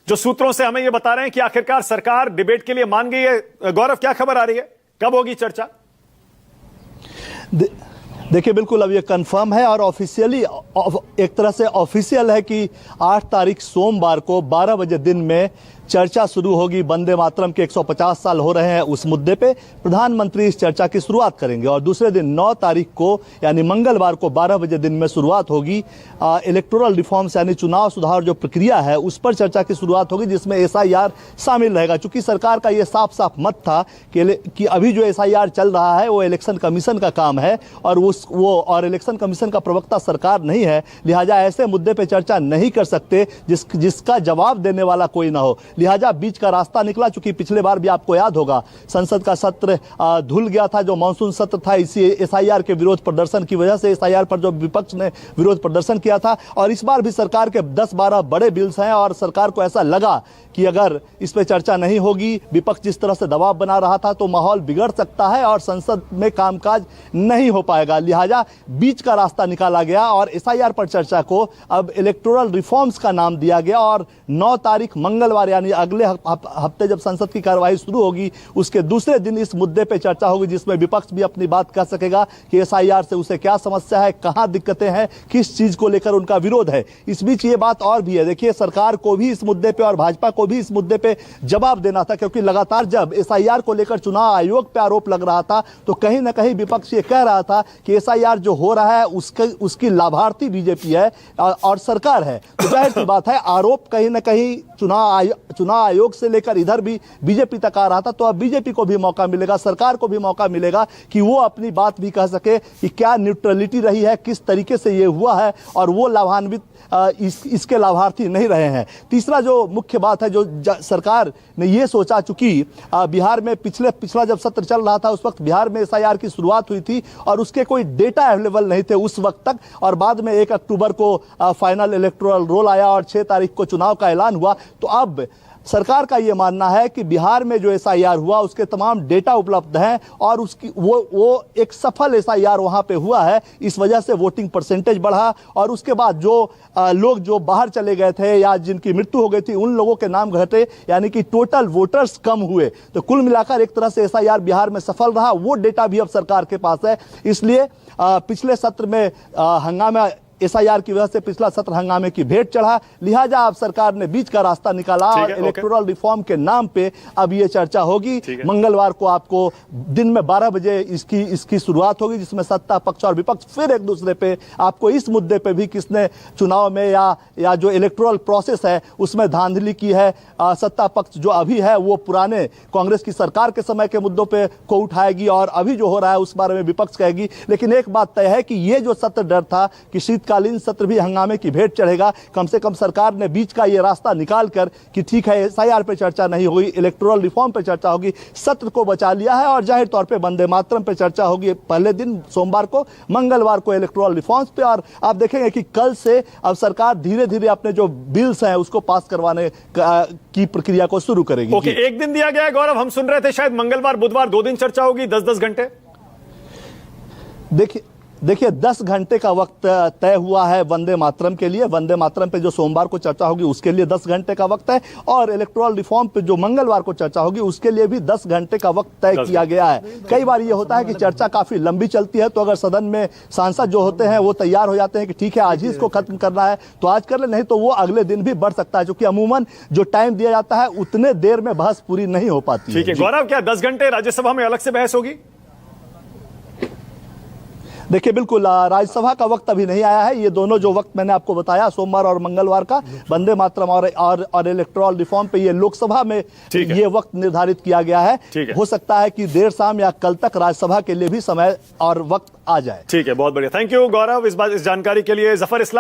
जो सूत्रों से हमें यह बता रहे हैं कि आखिरकार सरकार डिबेट के लिए मान गई है। गौरव, क्या खबर आ रही है, कब होगी चर्चा? देखिए, बिल्कुल अब ये कंफर्म है और ऑफिशियली एक तरह से ऑफिशियल है कि 8 तारीख सोमवार को 12 बजे दिन में चर्चा शुरू होगी। वंदे मातरम के 150 साल हो रहे हैं, उस मुद्दे पे प्रधानमंत्री इस चर्चा की शुरुआत करेंगे और दूसरे दिन 9 तारीख को यानी मंगलवार को 12 बजे दिन में शुरुआत होगी। इलेक्टोरल रिफॉर्म्स यानी चुनाव सुधार जो प्रक्रिया है उस पर चर्चा की शुरुआत होगी, जिसमें SIR शामिल रहेगा। चूंकि सरकार का ये साफ साफ मत था कि अभी जो SIR चल रहा है वो इलेक्शन कमीशन का काम है और इलेक्शन कमीशन का प्रवक्ता सरकार नहीं है, लिहाजा ऐसे मुद्दे पर चर्चा नहीं कर सकते जिसका जवाब देने वाला कोई ना हो। लिहाजा बीच का रास्ता निकला। चूंकि पिछले बार भी आपको याद होगा संसद का सत्र धुल गया था, जो मानसून सत्र था, इसी SIR के विरोध प्रदर्शन की वजह से SIR पर जो विपक्ष ने विरोध प्रदर्शन किया था। और इस बार भी सरकार के 10-12 बड़े बिल्स हैं और सरकार को ऐसा लगा कि अगर इस पे चर्चा नहीं होगी, विपक्ष जिस तरह से दबाव बना रहा था, तो माहौल बिगड़ सकता है और संसद में कामकाज नहीं हो पाएगा। लिहाजा बीच का रास्ता निकाला गया और SIR पर चर्चा को अब इलेक्टोरल रिफॉर्म्स का नाम दिया गया और 9 तारीख मंगलवार यानी अगले हफ्ते जब संसद की कार्यवाही शुरू होगी उसके दूसरे दिन इस मुद्दे पे चर्चा होगी, जिसमें विपक्ष भी अपनी बात कह सकेगा कि SIR से उसे क्या समस्या है, कहां दिक्कतें हैं, किस चीज को लेकर उनका विरोध है। इस बीच ये बात और भी है, देखिए सरकार को भी इस मुद्दे पे और भाजपा को भी इस मुद्दे पे जवाब देना था, क्योंकि लगातार जब SIR को लेकर चुनाव आयोग पे आरोप लग रहा था तो कहीं ना कहीं विपक्ष ये कह रहा था कि SIR जो हो रहा है उसकी लाभार्थी बीजेपी है और सरकार है। तो जाहिर सी बात है आरोप कहीं ना कहीं चुनाव आयोग से लेकर इधर भी बीजेपी तक आ रहा था। तो अब बीजेपी को भी मौका मिलेगा, सरकार को भी मौका मिलेगा कि वो अपनी बात भी कह सके कि क्या न्यूट्रलिटी रही है, किस तरीके से ये हुआ है और वो लाभान्वित इसके लाभार्थी नहीं रहे हैं। तीसरा जो मुख्य बात है, जो सरकार ने ये सोचा, चूंकि बिहार में पिछला जब सत्र चल रहा था उस वक्त बिहार में SIR की शुरुआत हुई थी और उसके कोई डेटा अवेलेबल नहीं थे उस वक्त तक, और बाद में 1 अक्टूबर को फाइनल इलेक्टोरल रोल आया और 6 तारीख को चुनाव का ऐलान हुआ। तो अब सरकार का यह मानना है कि बिहार में जो SIR हुआ उसके तमाम डेटा उपलब्ध हैं और उसकी वो एक सफल SIR वहां पे हुआ है, इस वजह से वोटिंग परसेंटेज बढ़ा और उसके बाद जो लोग जो बाहर चले गए थे या जिनकी मृत्यु हो गई थी उन लोगों के नाम घटे, यानी कि टोटल वोटर्स कम हुए। तो कुल मिलाकर एक तरह से SIR बिहार में सफल रहा, वो डेटा भी अब सरकार के पास है। इसलिए पिछले सत्र में हंगामा SIR की वजह से पिछला सत्र हंगामे की भेंट चढ़ा, लिहाजा अब सरकार ने बीच का रास्ता निकाला और इलेक्टोरल रिफॉर्म के नाम पे अब ये चर्चा होगी। मंगलवार को आपको दिन में 12 बजे इसकी शुरुआत होगी, जिसमें सत्ता पक्ष और विपक्ष फिर एक दूसरे पे आपको इस मुद्दे पे भी किसने चुनाव में या जो इलेक्टोरल प्रोसेस है उसमें धांधली की है, सत्ता पक्ष जो अभी है वो पुराने कांग्रेस की सरकार के समय के मुद्दों पे को उठाएगी और अभी जो हो रहा है उस बारे में विपक्ष कहेगी। लेकिन एक बात तय है कि ये जो सत्र डर था कि शीतकालीन सत्र भी हंगामे की भेंट चढ़ेगा, कम से कम सरकार ने बीच का ये रास्ता निकाल कर कि ठीक है SIR पे चर्चा नहीं होगी, इलेक्टोरल रिफॉर्म पे चर्चा होगी, सत्र को बचा लिया है और जाहिर तौर पे वंदे मातरम पे चर्चा होगी पहले दिन सोमवार को, मंगलवार को इलेक्टोरल रिफॉर्म्स पे। और आप देखेंगे कि कल से अब सरकार धीरे धीरे अपने जो बिल्स हैं उसको पास करवाने की प्रक्रिया को शुरू करेगी। ओके, एक दिन दिया गया है गौरव, हम सुन रहे थे शायद मंगलवार बुधवार 2 दिन चर्चा होगी, 10-10 घंटे। देखिए 10 घंटे का वक्त तय हुआ है वंदे मातरम के लिए। वंदे मातरम पे जो सोमवार को चर्चा होगी उसके लिए 10 घंटे का वक्त है और इलेक्टोरल रिफॉर्म पे जो मंगलवार को चर्चा होगी उसके लिए भी 10 घंटे का वक्त तय किया गया है। कई बार ये होता है कि चर्चा काफी लंबी चलती है, तो अगर सदन में सांसद जो होते हैं वो तैयार हो जाते हैं कि ठीक है आज ही इसको खत्म करना है तो आज कर ले, नहीं तो वो अगले दिन भी बढ़ सकता है, क्योंकि अमूमन जो टाइम दिया जाता है उतने देर में बहस पूरी नहीं हो पाती। ठीक है गौरव, क्या 10 घंटे राज्यसभा में अलग से बहस होगी? देखिए बिल्कुल राज्यसभा का वक्त अभी नहीं आया है। ये दोनों जो वक्त मैंने आपको बताया सोमवार और मंगलवार का वंदे मातरम और इलेक्टोरल रिफॉर्म पे, ये लोकसभा में ये वक्त निर्धारित किया गया है। हो सकता है कि देर शाम या कल तक राज्यसभा के लिए भी समय और वक्त आ जाए। ठीक है, बहुत बढ़िया, थैंक यू गौरव इस जानकारी के लिए। जफर इस्लाम।